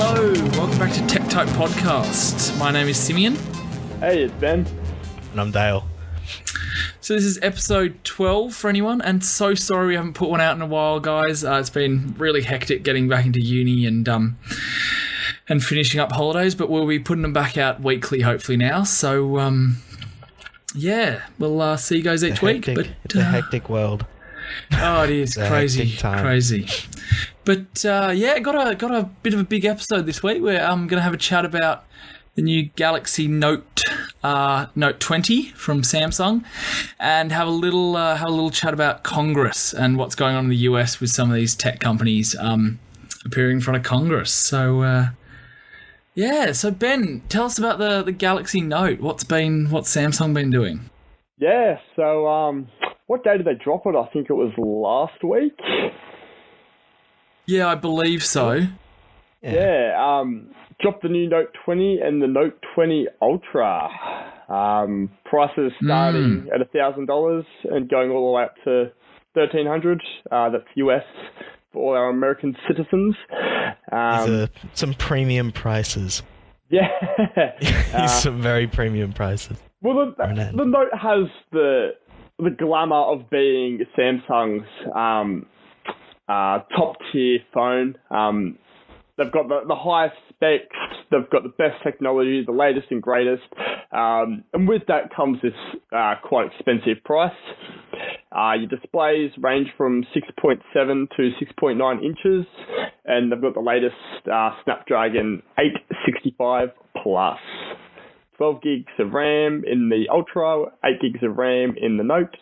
Hello, welcome back to Tech Type Podcast. My name is Simeon. Hey, it's Ben. And I'm Dale. So this is episode 12 for anyone, and so sorry we haven't put one out in a while, guys. It's been really hectic getting back into uni and finishing up holidays, but we'll be putting them back out weekly hopefully now. So yeah, we'll see you guys each week. But it's a hectic world. Oh, it is crazy. But yeah, got a bit of a big episode this week. Where I'm going to have a chat about the new Galaxy Note 20 from Samsung, and have a little chat about Congress and what's going on in the US with some of these tech companies appearing in front of Congress. So yeah, so Ben, tell us about the Galaxy Note. What's Samsung been doing? Yeah, so what day did they drop it? I think it was last week. Yeah, I believe so. Yeah, dropped the new Note 20 and the Note 20 Ultra. Prices starting at $1,000 and going all the way up to $1,300. That's US for all our American citizens. These are some premium prices. Yeah. Some very premium prices. Well, the Note has the glamour of being Samsung's top tier phone. They've got the highest specs, they've got the best technology, the latest and greatest, and with that comes this quite expensive price. Your displays range from 6.7 to 6.9 inches, and they've got the latest Snapdragon 865 Plus. 12 gigs of RAM in the Ultra, 8 gigs of RAM in the Note.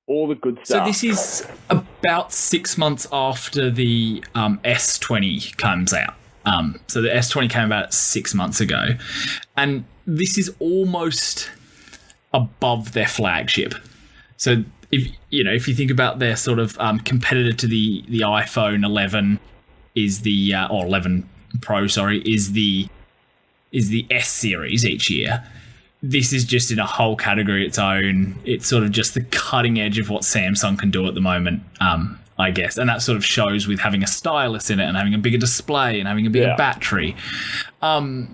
All the good stuff. So this is about 6 months after the S20 comes out. So the S20 came about 6 months ago. And this is almost above their flagship. So if you think about their sort of competitor to the iPhone 11 is the or 11 Pro, sorry, is the S series each year. This is just in a whole category its own. It's sort of just the cutting edge of what Samsung can do at the moment, I guess. And that sort of shows with having a stylus in it and having a bigger display and having a bigger battery. Do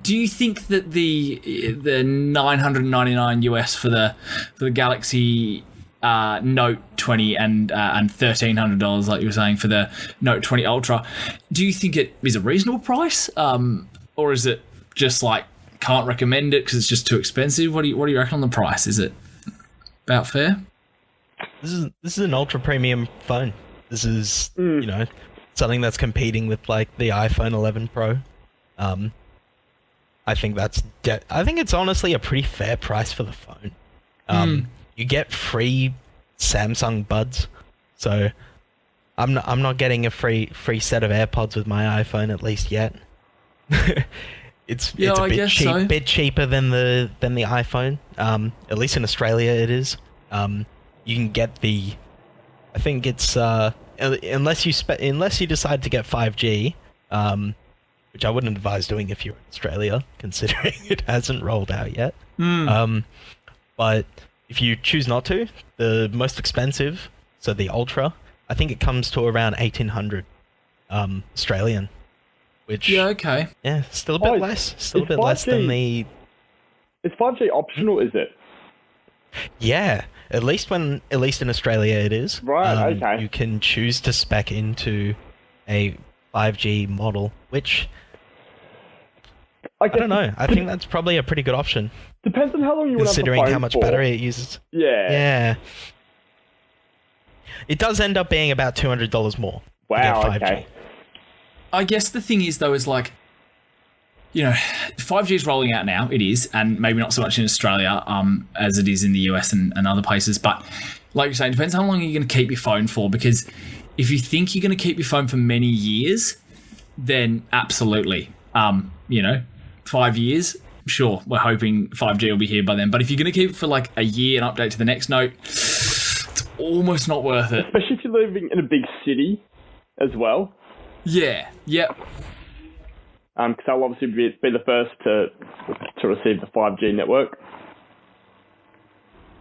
you think that the $999 US for the Galaxy Note 20 and $1,300, like you were saying, for the Note 20 Ultra, do you think it is a reasonable price, or is it just like can't recommend it because it's just too expensive? What do you reckon on the price? Is it about fair? This is an ultra premium phone. This is something that's competing with like the iPhone 11 Pro. I think it's honestly a pretty fair price for the phone. You get free Samsung buds, so I'm not getting a free set of AirPods with my iPhone, at least yet. It's a bit cheap, so. Bit cheaper than the iPhone. At least in Australia, it is. You can get I think it's unless you decide to get 5G, which I wouldn't advise doing if you're in Australia, considering it hasn't rolled out yet. But if you choose not to, the most expensive, so the Ultra, I think it comes to around 1,800 Australian. Which, still a bit less. Still a bit 5G, less than the... Is 5G optional, is it? Yeah, at least in Australia it is. Right, okay. You can choose to spec into a 5G model, which... I don't know. I think that's probably a pretty good option. Depends on how long you want to have the phone considering how much for. Battery it uses. Yeah. It does end up being about $200 more. Wow, to get 5G. okay. I guess the thing is, though, is like, 5G is rolling out now. It is, and maybe not so much in Australia as it is in the US and other places. But like you're saying, it depends how long you're going to keep your phone for. Because if you think you're going to keep your phone for many years, then absolutely, 5 years, sure, we're hoping 5G will be here by then. But if you're going to keep it for like a year and update to the next Note, it's almost not worth it. Especially if you're living in a big city as well. Yeah, yep. Because I'll obviously be the first to receive the 5G network.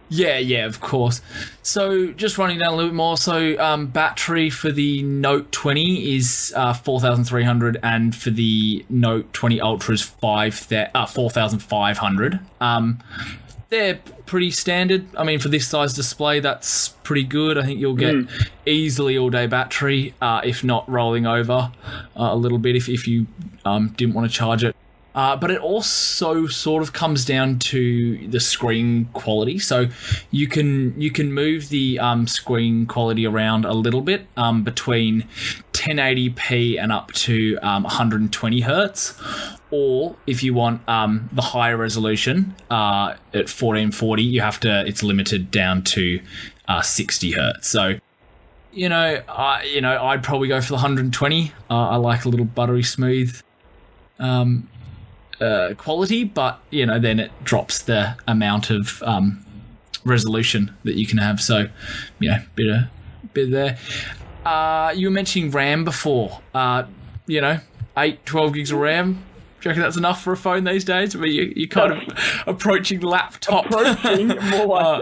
Yeah, of course. So just running down a little bit more. So battery for the Note 20 is 4,300, and for the Note 20 Ultra is 4,500. They're pretty standard. I mean, for this size display, that's pretty good. I think you'll get easily all-day battery, if not rolling over a little bit if you didn't want to charge it. But it also sort of comes down to the screen quality. So you can move the screen quality around a little bit between 1080p and up to 120 hertz. Or if you want the higher resolution at 1440, it's limited down to 60 hertz. So I'd probably go for the 120. I like a little buttery smooth quality, but then it drops the amount of resolution that you can have. So bit there. You were mentioning RAM before. 8, 12 gigs of RAM. Do you reckon that's enough for a phone these days? I mean, you're kind of approaching laptop. Approaching more like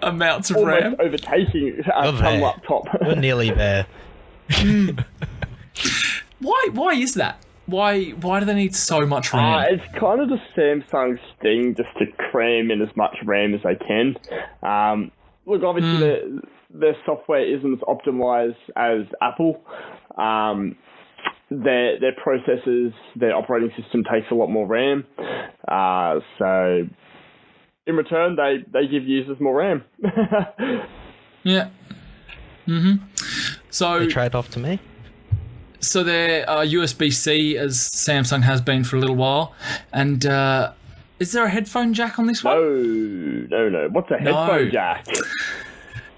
amounts of almost RAM. overtaking some laptop. We're nearly there. Why is that? Why do they need so much RAM? It's kind of the Samsung's thing, just to cram in as much RAM as they can. Look, obviously their software isn't as optimized as Apple. Their processors, their operating system takes a lot more RAM. So in return, they give users more RAM. Yeah. Mm-hmm. So They trade off to me. So they're USB-C, as Samsung has been for a little while. And is there a headphone jack on this one? No. What's a headphone jack?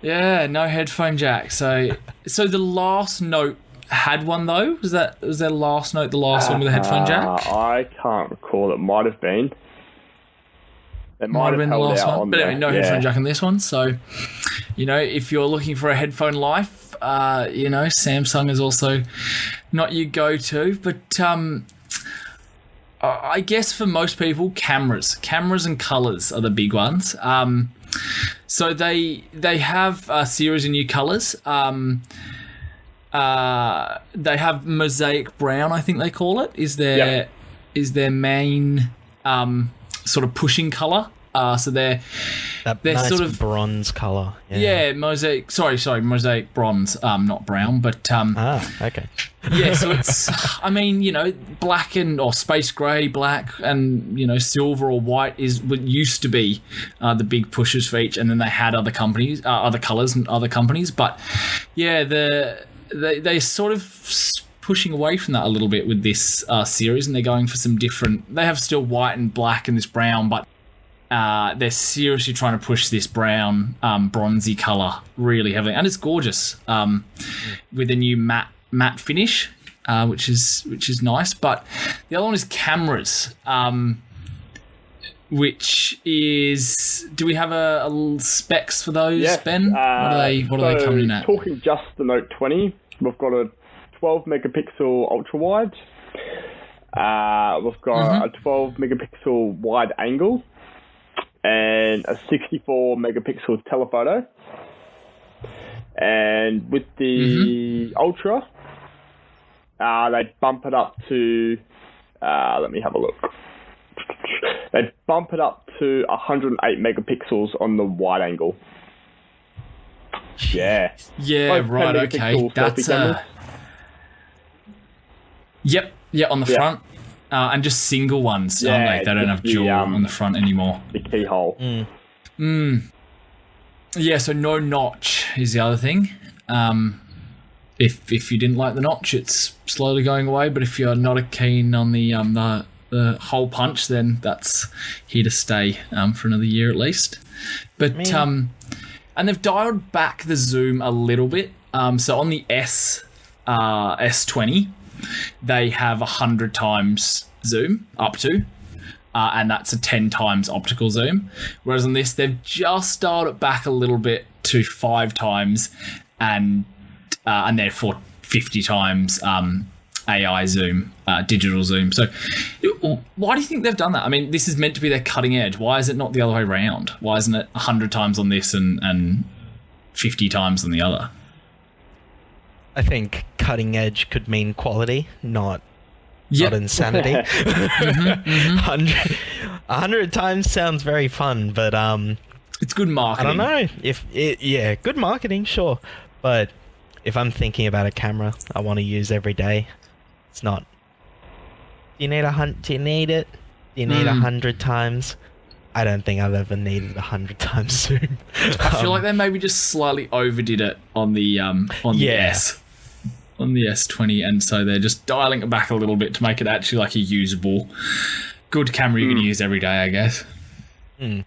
Yeah, no headphone jack. So the last Note had one though. Was their last Note the last one with a headphone jack? I can't recall. It might have been. It Might have been the last one, but anyway, no headphone jack on this one. So, if you're looking for a headphone life, Samsung is also not your go-to. But I guess for most people, cameras and colors are the big ones. So they have a series of new colors. They have Mosaic Brown, I think they call it, is their main sort of pushing color. So they're nice sort of bronze color. Yeah, mosaic. Sorry, mosaic bronze. Not brown, but okay. Yeah, so it's black or space grey, black and silver or white is what used to be the big pushes for each, and then they had other companies, other colors and other companies. But yeah, they sort of pushing away from that a little bit with this series, and they're going for some different. They have still white and black and this brown, but they're seriously trying to push this brown, bronzy color really heavily, and it's gorgeous with a new matte finish, which is nice. But the other one is cameras, which is. Do we have a specs for those, yes, Ben? What are they coming in at? Talking just the Note 20, we've got a 12 megapixel ultra wide. We've got a 12 megapixel wide angle. And a 64 megapixel telephoto. And with the Ultra, they bump it up to, let me have a look. They bump it up to 108 megapixels on the wide angle. Yeah. Yeah, Both right, 10 okay. megapixel That's selfie cameras. Yep, on the front. And just single ones, aren't they? They don't have dual on the front anymore. The keyhole. Yeah, so no notch is the other thing. If you didn't like the notch, it's slowly going away. But if you're not keen on the hole punch, then that's here to stay for another year at least. But and they've dialed back the zoom a little bit. So on the S20. They have 100 times zoom up to, and that's a 10 times optical zoom. Whereas on this, they've just dialed it back a little bit to 5 times, and therefore 50 times AI zoom, digital zoom. So why do you think they've done that? I mean, this is meant to be their cutting edge. Why is it not the other way around? Why isn't it 100 times on this and 50 times on the other? I think cutting edge could mean quality, not insanity. 100 times sounds very fun, but it's good marketing. I don't know good marketing, sure, but if I'm thinking about a camera I want to use every day, it's not. Do you need it? Do you need 100 times? I don't think I've ever needed 100 times zoom. I feel like they maybe just slightly overdid it on the S. On the S20, and so they're just dialing it back a little bit to make it actually like a usable, good camera you can use every day, I guess. And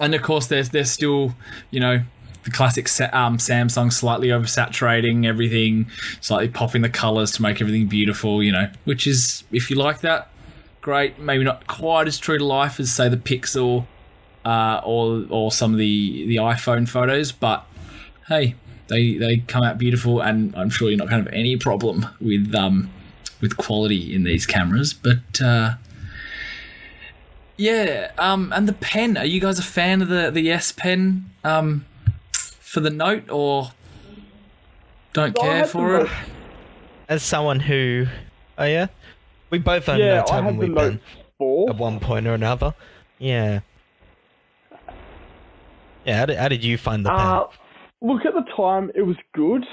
of course, there's still, the classic Samsung slightly oversaturating everything, slightly popping the colors to make everything beautiful, which is, if you like that, great. Maybe not quite as true to life as, say, the Pixel or some of the iPhone photos, but hey. They come out beautiful, and I'm sure you're not going to have any problem with quality in these cameras. But and the pen. Are you guys a fan of the S Pen for the Note, or don't care for it? As someone who, we both own Notes, haven't we, Ben? At one point or another. Yeah. Yeah. How did you find the pen? Look, at the time, it was good.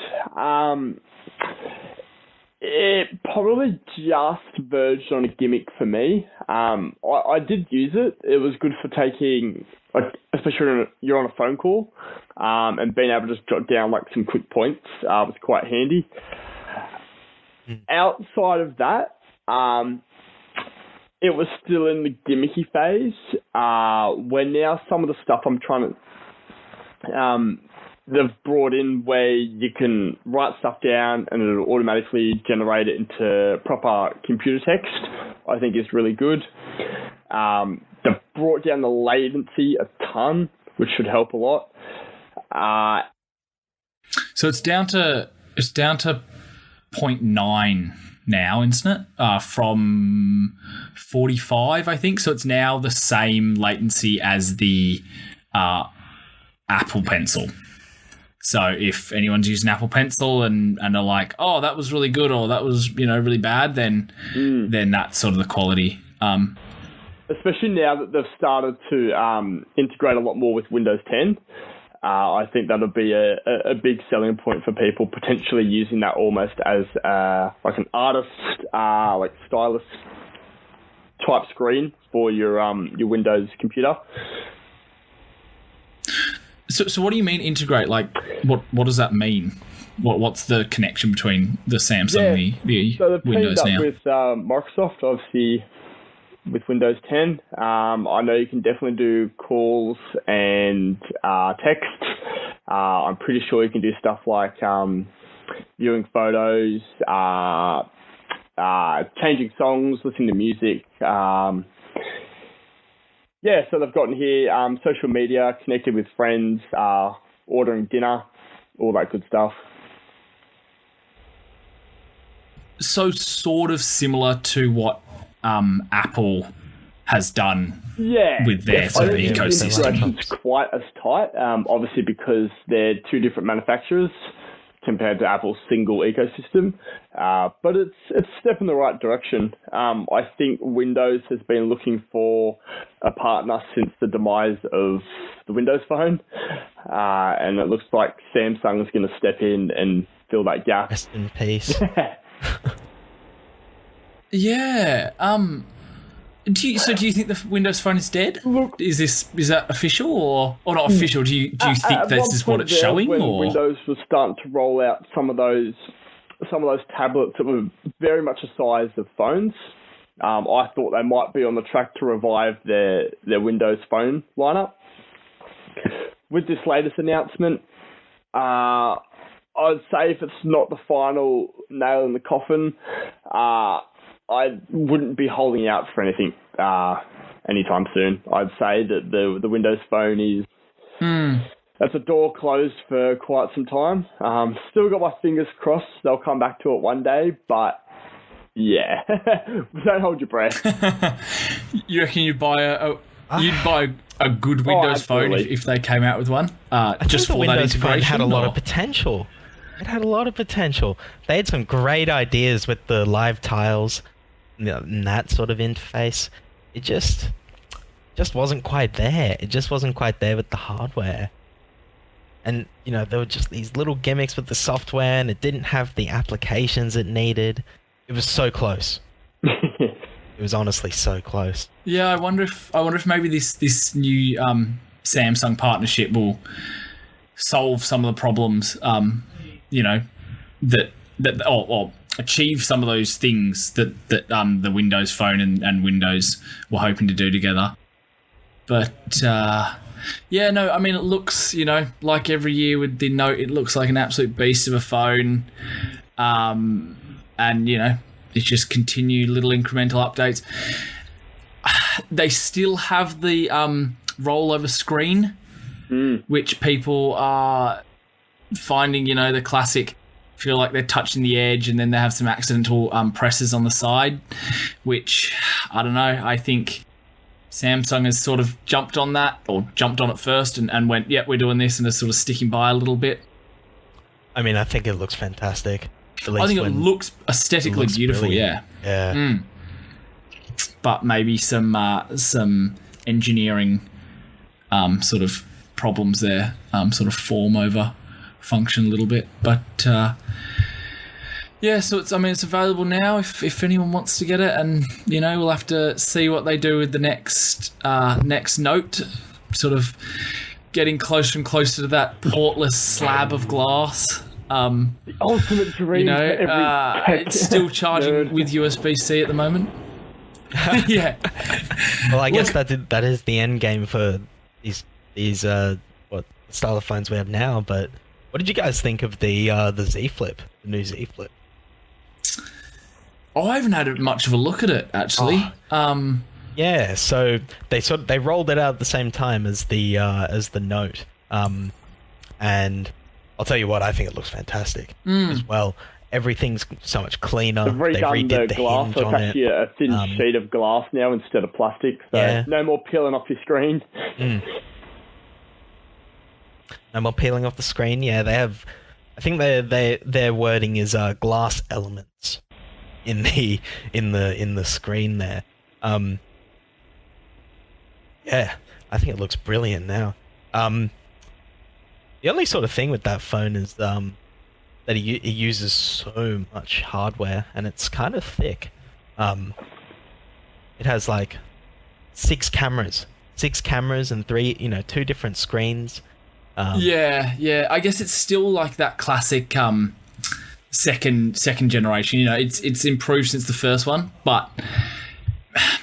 It probably just verged on a gimmick for me. I did use it. It was good for taking, especially when you're on a phone call, and being able to just jot down some quick points was quite handy. Outside of that, it was still in the gimmicky phase. Where now some of the stuff I'm trying to... they've brought in where you can write stuff down and it'll automatically generate it into proper computer text, I think is really good. They've brought down the latency a ton, which should help a lot. So it's down to 0.9 now, isn't it? From 45, I think. So it's now the same latency as the Apple Pencil. So if anyone's using Apple Pencil and are like, oh, that was really good, or that was really bad, then that's sort of the quality. Especially now that they've started to integrate a lot more with Windows 10, I think that'll be a big selling point for people potentially using that almost as an artist, stylus type screen for your Windows computer. So what do you mean integrate? What does that mean? What's the connection between the Samsung and the so Windows now? With Microsoft, obviously, with Windows 10. I know you can definitely do calls and text. I'm pretty sure you can do stuff like viewing photos, changing songs, listening to music. So they've gotten here social media, connected with friends, ordering dinner, all that good stuff. So sort of similar to what Apple has done with their sort of ecosystem. It's quite as tight, obviously because they're two different manufacturers compared to Apple's single ecosystem. But it's a step in the right direction. I think Windows has been looking for a partner since the demise of the Windows Phone. And it looks like Samsung is going to step in and fill that gap. Rest in peace. Yeah. Do you think the Windows Phone is dead? Look, is that official or not official? Do you think this is what it's showing? When or Windows was starting to roll out some of those tablets that were very much the size of phones, I thought they might be on the track to revive their Windows Phone lineup. With this latest announcement, I'd say if it's not the final nail in the coffin, I wouldn't be holding out for anything anytime soon. I'd say that the Windows Phone is that's a door closed for quite some time. Still got my fingers crossed they'll come back to it one day, but yeah, don't hold your breath. You reckon you'd buy a good Windows phone if they came out with one? Just for that Windows integration. phone had a lot of potential. It had a lot of potential. They had some great ideas with the live tiles and that sort of interface. It just wasn't quite there. It just wasn't quite there with the hardware. And, there were just these little gimmicks with the software, and it didn't have the applications it needed. It was so close. It was honestly so close. Yeah, I wonder if maybe this new Samsung partnership will solve some of the problems. Or achieve some of those things that the Windows Phone and Windows were hoping to do together. But it looks, like every year with the Note, it looks like an absolute beast of a phone. It's just continued little incremental updates. They still have the rollover screen, which people are finding, the classic, feel like they're touching the edge and then they have some accidental presses on the side, which, I don't know, I think Samsung has sort of jumped on that, or jumped on it first and went, yeah, we're doing this, and is sort of sticking by a little bit. I mean, I think it looks fantastic. I think it looks aesthetically beautiful, brilliant. Yeah. But maybe some engineering sort of problems there, sort of form over function a little bit. But so it's available now if anyone wants to get it, and we'll have to see what they do with the next Note, sort of getting closer and closer to that portless slab of glass. The ultimate dream. It's still charging with USB-C at the moment. Yeah. Well, I guess that is the end game for these what style of phones we have now. But what did you guys think of the Z Flip, the new Z Flip? Oh, I haven't had much of a look at it actually. Yeah, so they rolled it out at the same time as the Note, and I'll tell you what, I think it looks fantastic as well. Everything's so much cleaner. They've redid the glass, so it's actually a thin sheet of glass now instead of plastic. So no more peeling off your screen. No more peeling off the screen. Yeah, they have. I think their wording is glass elements in the screen there. Yeah, I think it looks brilliant now. The only sort of thing with that phone is that it uses so much hardware, and it's kind of thick. It has like 6 cameras and 2 different screens. Yeah. I guess it's still like that classic second generation. It's improved since the first one, but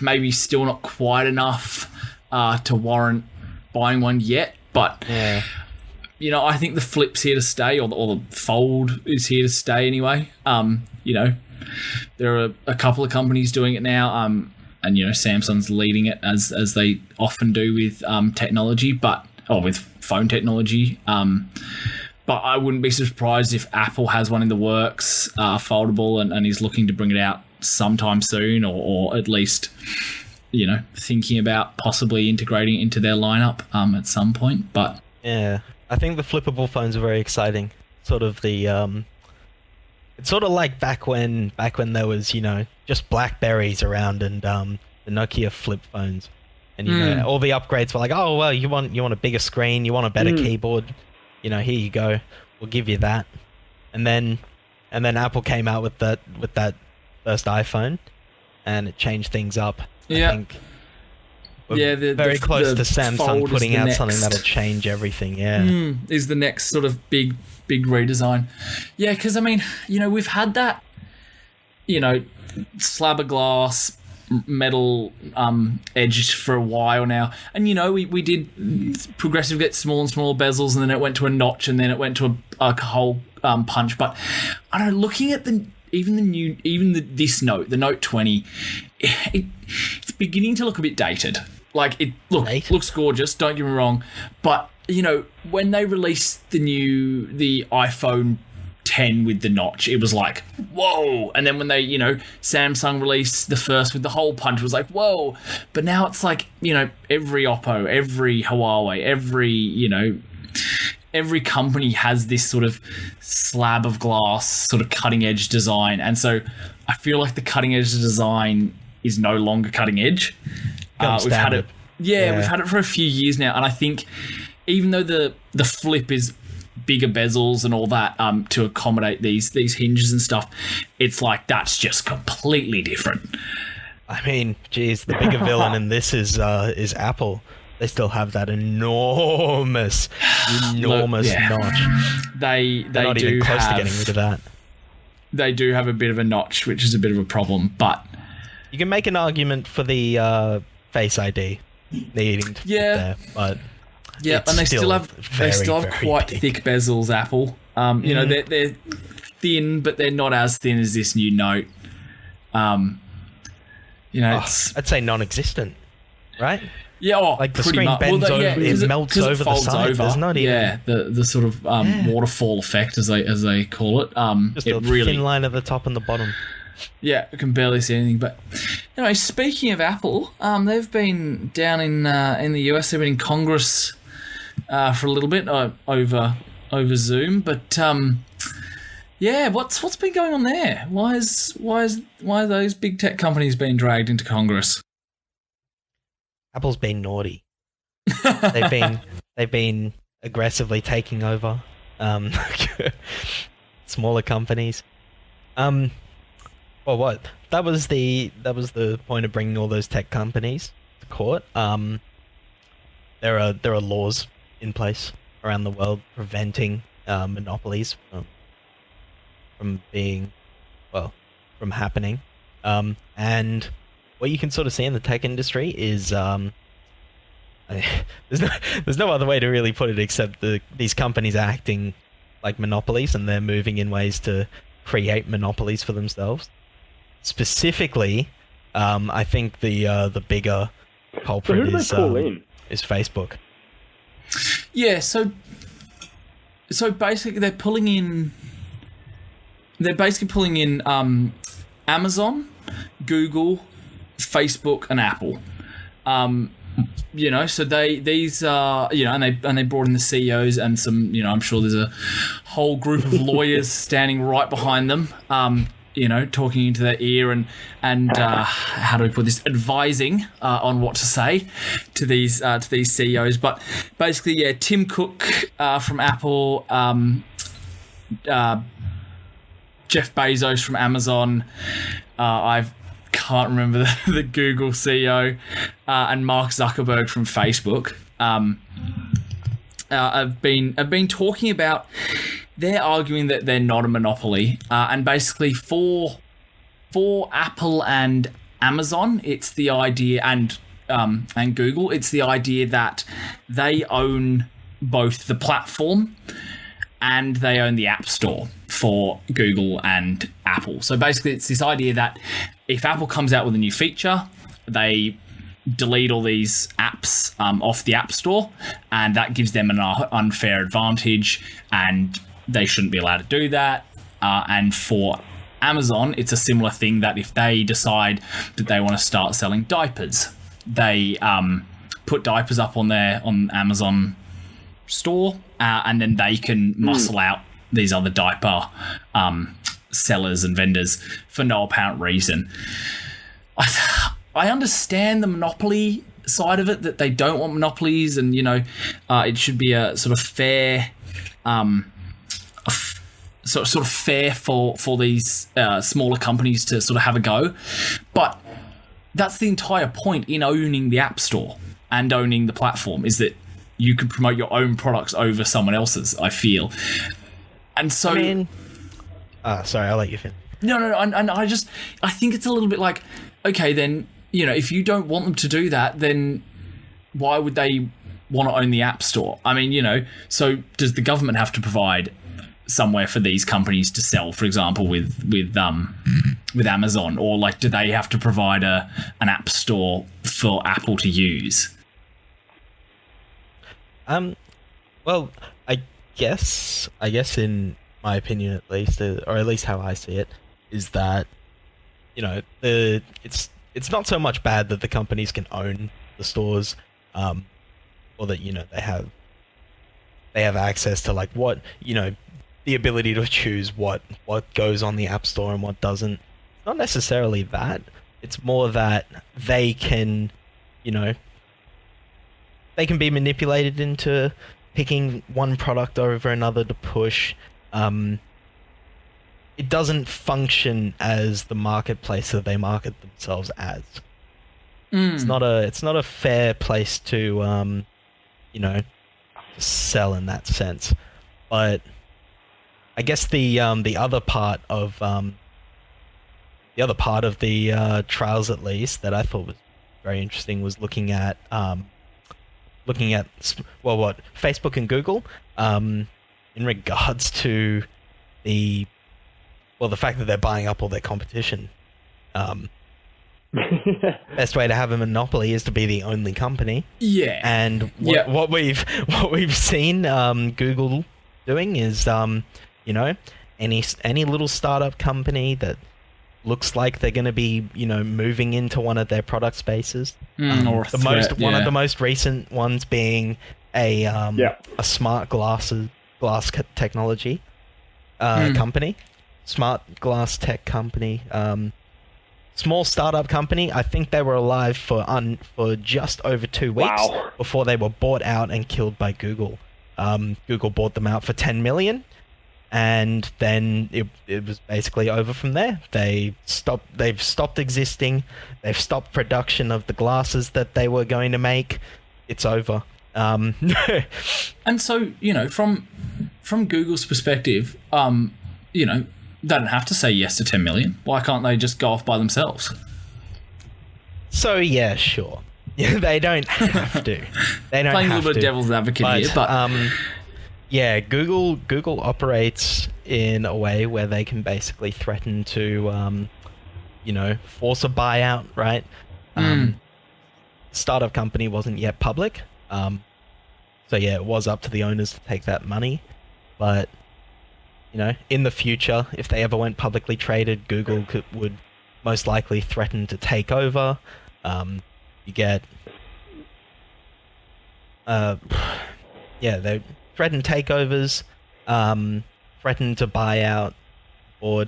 maybe still not quite enough to warrant buying one yet. But yeah. I think the Flip's here to stay, or the Fold is here to stay anyway. There are a couple of companies doing it now, and Samsung's leading it as they often do with technology, with phone technology. But I wouldn't be surprised if Apple has one in the works, foldable, and is looking to bring it out sometime soon, or at least thinking about possibly integrating it into their lineup at some point. But yeah. I think the flippable phones are very exciting. Sort of it's sort of like back when there was, just Blackberries around and the Nokia flip phones. And all the upgrades were like, oh well, you want a bigger screen, you want a better keyboard, here you go. We'll give you that. And then Apple came out with that first iPhone, and it changed things up. Yeah. I think we're very close to Samsung putting out something that'll change everything. Yeah, is the next sort of big redesign. Yeah, because we've had that, slab of glass, metal edge for a while now, and we did progressively get smaller and smaller bezels, and then it went to a notch, and then it went to a hole punch. But I don't know, looking at this Note, the Note 20, it's beginning to look a bit dated. Like, it looks gorgeous, don't get me wrong, but when they released the iPhone 10 with the notch, it was like, whoa. And then when they, Samsung released the first with the hole punch, it was like, whoa. But now it's like, every Oppo, every Huawei, every company has this sort of slab of glass, sort of cutting edge design. And so I feel like the cutting edge design is no longer cutting edge. We've had it. Yeah, we've had it for a few years now. And I think even though the Flip is bigger bezels and all that to accommodate these hinges and stuff, it's like that's just completely different. I mean, geez, the bigger villain in this is Apple. They still have that enormous notch. They're not do even close have, to getting rid of that. They do have a bit of a notch, which is a bit of a problem. But you can make an argument for the Face ID needing to be there, but yeah, and they still have quite big. thick bezels. Apple, they're thin, but they're not as thin as this new Note. It's, I'd say non-existent, right? Yeah, like the screen bends over, it melts over the side. There's not even the sort of waterfall effect as they call it. Just a thin line at the top and the bottom. Yeah, I can barely see anything. But anyway, speaking of Apple, they've been down in the US. They've been in Congress for a little bit over Zoom. But what's been going on there? Why are those big tech companies being dragged into Congress? Apple's been naughty. They've been aggressively taking over smaller companies. Well, what? That was the point of bringing all those tech companies to court. There are laws in place around the world preventing monopolies from happening. And what you can sort of see in the tech industry is there's no other way to really put it except these companies are acting like monopolies, and they're moving in ways to create monopolies for themselves. Specifically, I think the bigger culprit is Facebook. Yeah, so basically they're basically pulling in Amazon, Google, Facebook, and Apple. So these are, and they brought in the CEOs and some, I'm sure there's a whole group of lawyers standing right behind them, talking into their ear and how do we put this, advising on what to say to these CEOs. But basically, Tim Cook from Apple, Jeff Bezos from Amazon, I can't remember the Google CEO, and Mark Zuckerberg from Facebook have been talking about. They're arguing that they're not a monopoly, and basically for Apple and Amazon, it's the idea, and Google, it's the idea that they own both the platform and they own the App Store for Google and Apple. So basically, it's this idea that if Apple comes out with a new feature, they delete all these apps off the App Store, and that gives them an unfair advantage, and they shouldn't be allowed to do that. And for Amazon, it's a similar thing, that if they decide that they want to start selling diapers, they put diapers up on Amazon store, and then they can muscle out these other diaper sellers and vendors for no apparent reason. I understand the monopoly side of it, that they don't want monopolies, and it should be a sort of fair, sort of fair for these smaller companies to sort of have a go. But that's the entire point in owning the App Store and owning the platform, is that you can promote your own products over someone else's, I feel. And so, sorry, I'll let you finish. No, and I think it's a little bit like, okay, then, if you don't want them to do that, then why would they want to own the App Store? I mean, so does the government have to provide somewhere for these companies to sell, for example, with Amazon, or like, do they have to provide an App Store for Apple to use? Well, I guess in my opinion at least, or at least how I see it, is that it's not so much bad that the companies can own the stores, or that they have access to like what the ability to choose what goes on the App Store and what doesn't. Not necessarily that. It's more that they can, they can be manipulated into picking one product over another to push. It doesn't function as the marketplace that they market themselves as. It's not a fair place to sell in that sense. But I guess the other part of the trials, at least, that I thought was very interesting was looking at Facebook and Google in regards to the fact that they're buying up all their competition. Best way to have a monopoly is to be the only company. Yeah. And what we've seen Google doing is any little startup company that looks like they're going to be moving into one of their product spaces. One of the most recent ones being a smart glass technology company, smart glass tech company. Small startup company. I think they were alive for just over 2 weeks before they were bought out and killed by Google. Google bought them out for $10 million, and then it was basically over from there. They've stopped existing. They've stopped production of the glasses that they were going to make. It's over. And so from Google's perspective, they don't have to say yes to 10 million. Why can't they just go off by themselves? So yeah, sure. They don't have to. They don't Playing have a little bit of devil's advocate here, but yeah, Google operates in a way where they can basically threaten to force a buyout, right? Startup company wasn't yet public. So yeah, it was up to the owners to take that money, but in the future, if they ever went publicly traded, Google would most likely threaten to take over. You get, they threaten takeovers, threaten to buy out, or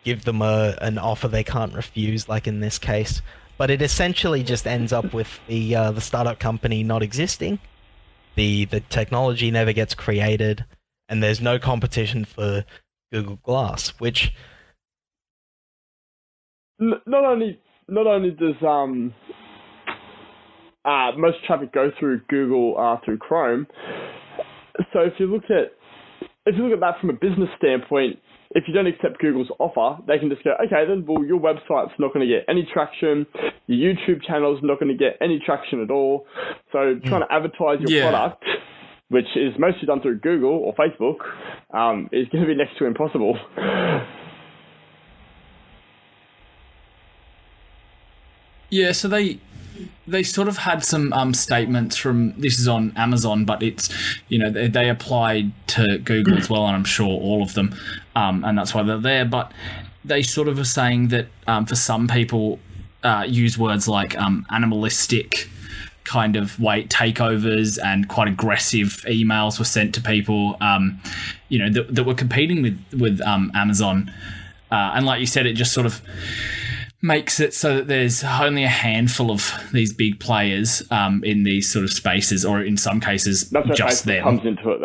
give them an offer they can't refuse, like in this case. But it essentially just ends up with the startup company not existing. The technology never gets created, and there's no competition for Google Glass, which not only does most traffic go through Google through Chrome. So if you look at that from a business standpoint, if you don't accept Google's offer, they can just go, okay, then well, your website's not going to get any traction, your YouTube channel's not going to get any traction at all. So trying to advertise your product, which is mostly done through Google or Facebook, is going to be next to impossible. Yeah, so they sort of had some statements from, this is on Amazon, but it's, they applied to Google as well, and I'm sure all of them, and that's why they're there. But they sort of are saying that for some people use words like animalistic kind of takeovers, and quite aggressive emails were sent to people, that were competing with Amazon. And like you said, it just sort of makes it so that there's only a handful of these big players in these sort of spaces, or in some cases, just them. Comes into it.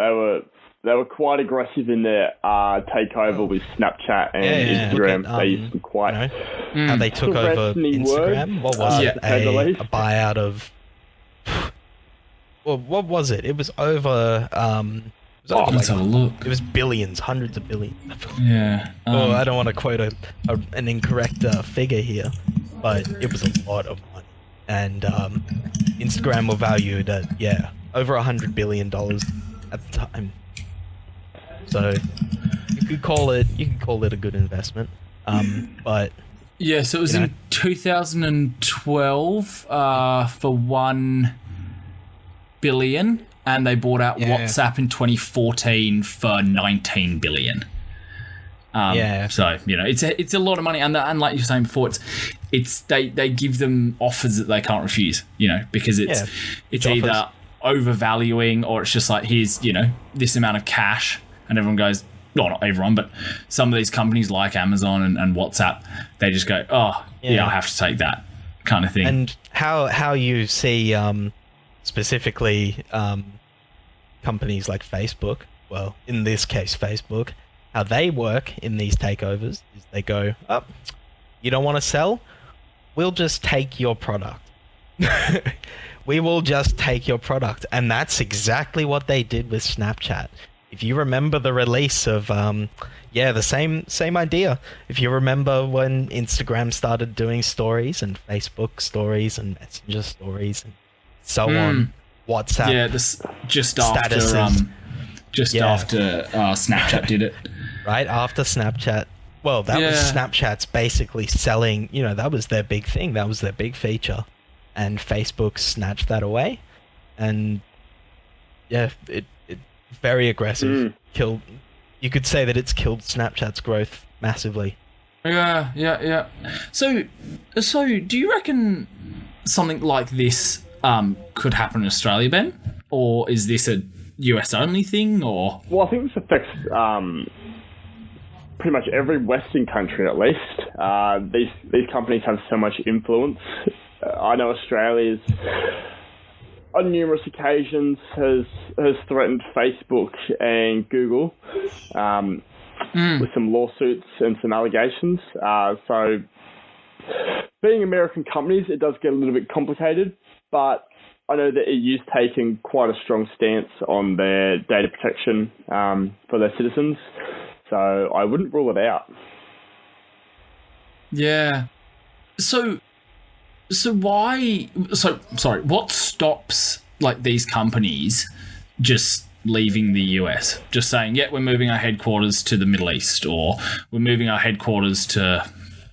They were quite aggressive in their takeover with Snapchat and Instagram. They used to quite. How they took over Instagram. What was it? A buyout of. Well, what was it? It was over. Let's have a look. It was billions, hundreds of billions. Yeah. I don't want to quote an incorrect figure here, but it was a lot of money. And Instagram were valued at over $100 billion at the time. So you could call it a good investment. But yeah, so it was in 2012 for $1 billion. and they bought out Yeah. WhatsApp in 2014 for 19 billion. So it's a lot of money, and like you were saying before, it's they give them offers that they can't refuse. Because it's either offers. overvaluing, or it's just like, here's this amount of cash, and everyone goes, well, not everyone, but some of these companies like Amazon and WhatsApp, they just go, oh yeah, I have to take that kind of thing. And how you see specifically companies like Facebook, well, in this case Facebook, how they work in these takeovers is they go, oh, you don't want to sell? We'll just take your product. We will just take your product. And that's exactly what they did with Snapchat. If you remember the release of, the same idea. If you remember when Instagram started doing stories, and Facebook stories, and Messenger stories, and so on, WhatsApp. Yeah, this just statuses. after Snapchat did it. Right after Snapchat. Well, that was Snapchat's basically selling, that was their big thing. That was their big feature. And Facebook snatched that away. And it very aggressive. You could say that it's killed Snapchat's growth massively. Yeah. So do you reckon something like this could happen in Australia, Ben? Or is this a US only thing, or? Well, I think this affects pretty much every Western country, at least. These companies have so much influence. I know Australia's, on numerous occasions, has threatened Facebook and Google with some lawsuits and some allegations. So, being American companies, it does get a little bit complicated, but I know that EU's taken quite a strong stance on their data protection for their citizens, so I wouldn't rule it out. Yeah. So why? Sorry. What stops like these companies just leaving the US? Just saying, yeah, we're moving our headquarters to the Middle East, or we're moving our headquarters to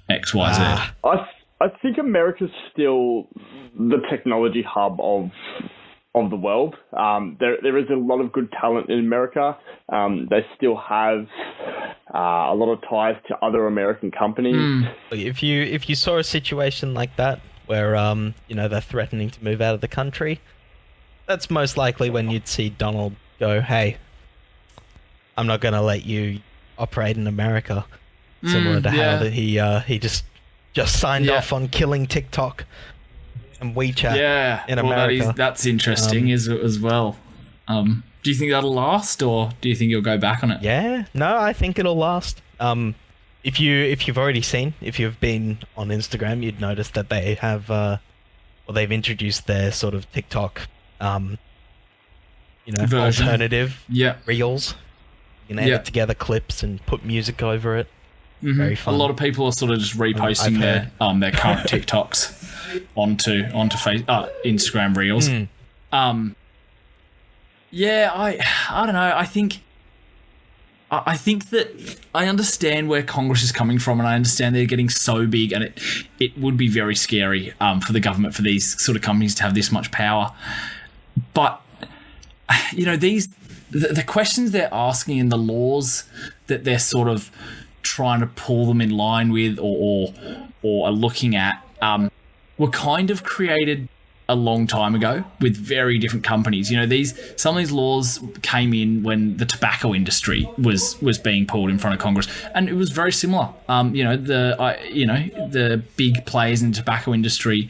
X, Y, Z. I think America's still the technology hub of the world. There is a lot of good talent in America. They still have a lot of ties to other American companies. If you saw a situation like that where they're threatening to move out of the country, that's most likely when you'd see Donald go, "Hey, I'm not going to let you operate in America." Similar to how that he just signed off on killing TikTok and WeChat in America. That's interesting as well. Do you think that'll last, or do you think you'll go back on it? Yeah, no, I think it'll last. If you've already seen, if you've been on Instagram, you'd notice that they have, they've introduced their sort of TikTok, version. Alternative reels. You can edit together clips and put music over it. Very fun. A lot of people are sort of just reposting their current TikToks onto Instagram Reels. I don't know. I think that I understand where Congress is coming from, and I understand they're getting so big, and it would be very scary for the government, for these sort of companies to have this much power. But the questions they're asking and the laws that they're sort of trying to pull them in line with, or are looking at, were kind of created a long time ago with very different companies. Some of these laws came in when the tobacco industry was being pulled in front of Congress, and it was very similar. The big players in the tobacco industry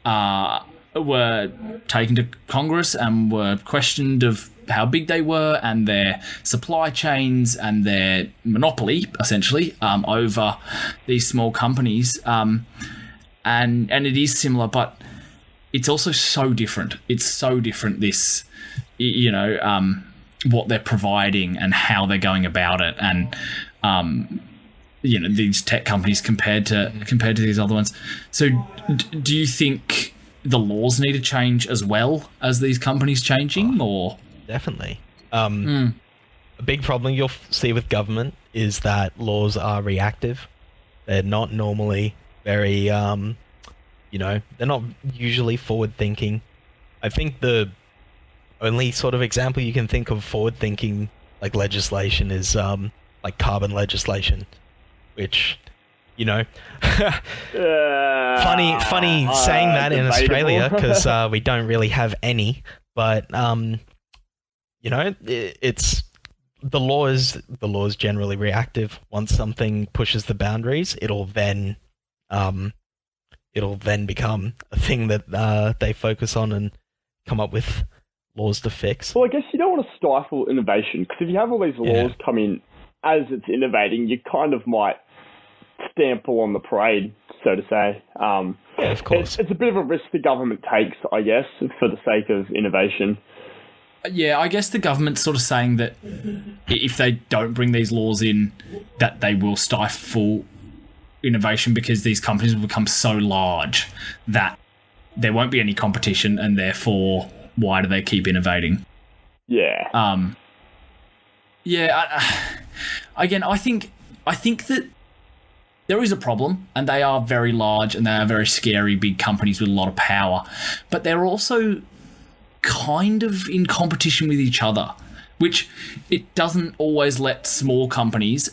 were taken to Congress and were questioned of how big they were and their supply chains and their monopoly, essentially, over these small companies. And it is similar, but it's also so different. It's so different, this, what they're providing and how they're going about it, and these tech companies compared to these other ones. So do you think the laws need to change as well as these companies changing, or? Definitely. A big problem you'll see with government is that laws are reactive. They're not normally very, they're not usually forward thinking. I think the only sort of example you can think of forward-thinking like legislation is like carbon legislation, which, you know, funny saying that in Australia because we don't really have any, but you know, it's the law is generally reactive. Once something pushes the boundaries, it'll then become a thing that they focus on and come up with laws to fix. Well, I guess you don't want to stifle innovation, because if you have all these laws come in as it's innovating, you kind of might stample on the parade, so to say. Yeah, of course. It's a bit of a risk the government takes, I guess, for the sake of innovation. Yeah, I guess the government's sort of saying that if they don't bring these laws in, that they will stifle innovation because these companies will become so large that there won't be any competition, and therefore, why do they keep innovating? Yeah. Again, I think that there is a problem, and they are very large, and they are very scary, big companies with a lot of power, but they're also kind of in competition with each other, which it doesn't always let small companies,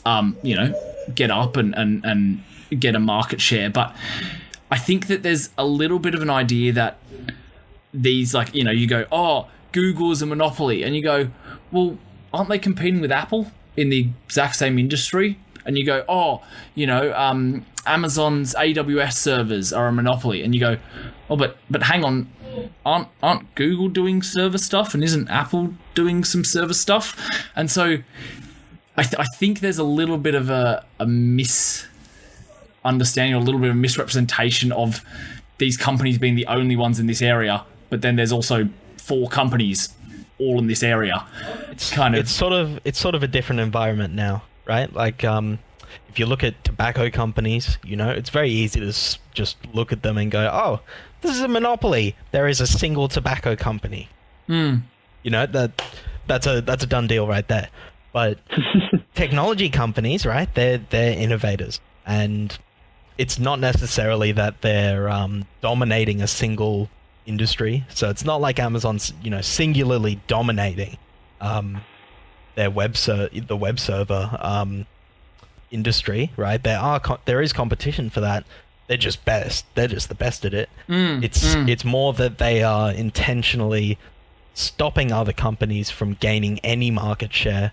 get up and get a market share. But I think that there's a little bit of an idea that these, you go, oh, Google's a monopoly, and you go, well, aren't they competing with Apple in the exact same industry? And you go, oh, Amazon's AWS servers are a monopoly, and you go, oh, but hang on, aren't Google doing server stuff, and isn't Apple doing some server stuff? And so I think there's a little bit of a misunderstanding, or a little bit of a misrepresentation of these companies being the only ones in this area, but then there's also 4 companies all in this area. It's sort of a different environment now, right? Like, if you look at tobacco companies, it's very easy to just look at them and go, oh, this is a monopoly. There is a single tobacco company. That's a done deal right there. But technology companies, right? They're innovators, and it's not necessarily that they're dominating a single industry. So it's not like Amazon's singularly dominating the web server industry, right? There is competition for that. They're just best. They're just the best at it. It's more that they are intentionally stopping other companies from gaining any market share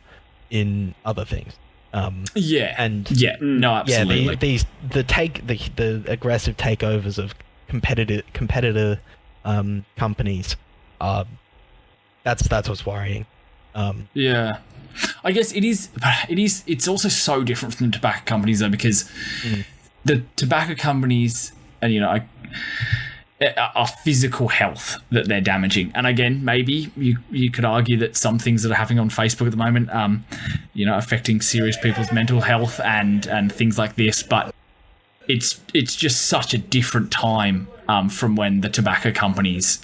in other things. Absolutely. The aggressive takeovers of competitor companies. That's what's worrying. I guess it's also so different from the tobacco companies, though, because the tobacco companies are physical health that they're damaging. And again, maybe you could argue that some things that are happening on Facebook at the moment, affecting serious people's mental health and things like this. But it's just such a different time from when the tobacco companies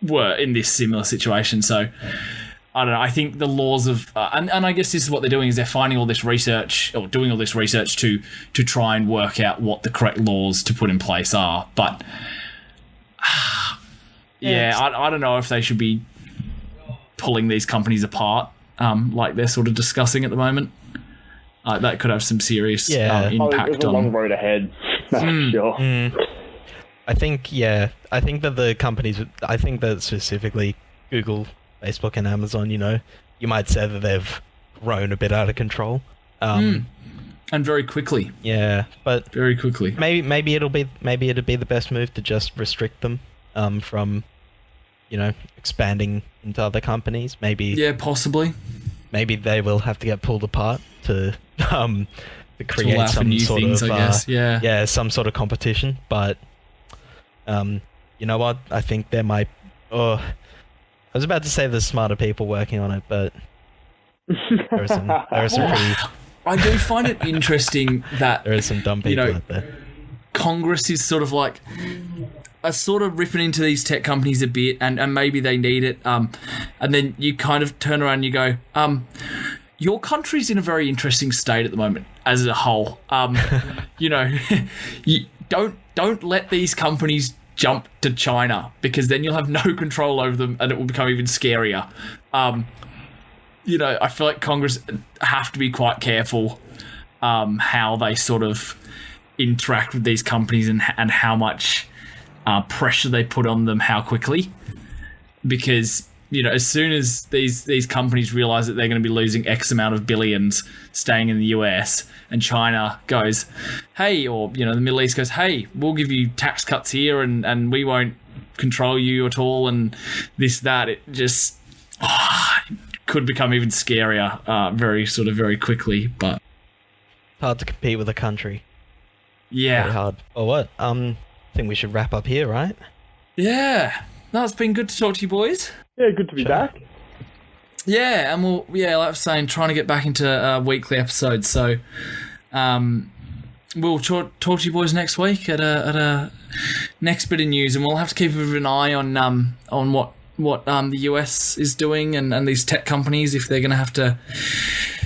were in this similar situation. So I don't know. I think the laws of and I guess this is what they're doing, is they're finding all this research, or doing all this research to try and work out what the correct laws to put in place are. But I don't know if they should be pulling these companies apart like they're sort of discussing at the moment. That could have some serious impact. There's a long road ahead. That's for sure. I think that the companies, I think that specifically Google, Facebook, and Amazon, you might say that they've grown a bit out of control. And very quickly. Yeah, but very quickly. Maybe it'll be the best move to just restrict them from, expanding into other companies. Maybe. Yeah, possibly. Maybe they will have to get pulled apart to create some new sort things, of I guess. some sort of competition. But you know what? I think there might. I was about to say there's smarter people working on it, but there are some pretty. I do find it interesting that there are some dumb people out there. Congress is sort of like sort of ripping into these tech companies a bit, and maybe they need it. And then you kind of turn around and you go, your country's in a very interesting state at the moment as a whole. You don't let these companies jump to China, because then you'll have no control over them and it will become even scarier. I feel like Congress have to be quite careful how they sort of interact with these companies and how much pressure they put on them, how quickly. Because, as soon as these companies realize that they're going to be losing X amount of billions staying in the US, and China goes, hey, or, the Middle East goes, hey, we'll give you tax cuts here and we won't control you at all, and this, that, it just could become even scarier very quickly. But hard to compete with a country. Yeah. Very hard. Well, what? I think we should wrap up here, right? Yeah. No, it's been good to talk to you boys. Yeah, good to be back. Yeah, and like I was saying, trying to get back into weekly episodes. So, we'll talk to you boys next week at a next bit of news, and we'll have to keep a bit of an eye on what the US is doing and these tech companies, if they're going to have to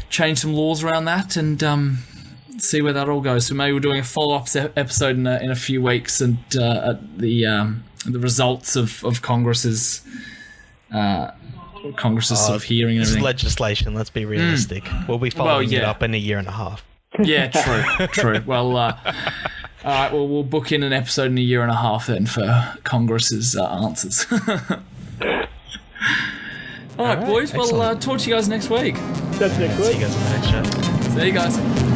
change some laws around that, and see where that all goes. So maybe we're doing a follow-up episode in a few weeks, and the results of Congress's sort of hearing and everything. Legislation. Let's be realistic. We'll be following it up in a year and a half. Yeah, true. Well, all right. Well, we'll book in an episode in a year and a half then for Congress's answers. All right, boys. Excellent. Well, talk to you guys next week. That's next week. See you guys on the next show. See you guys.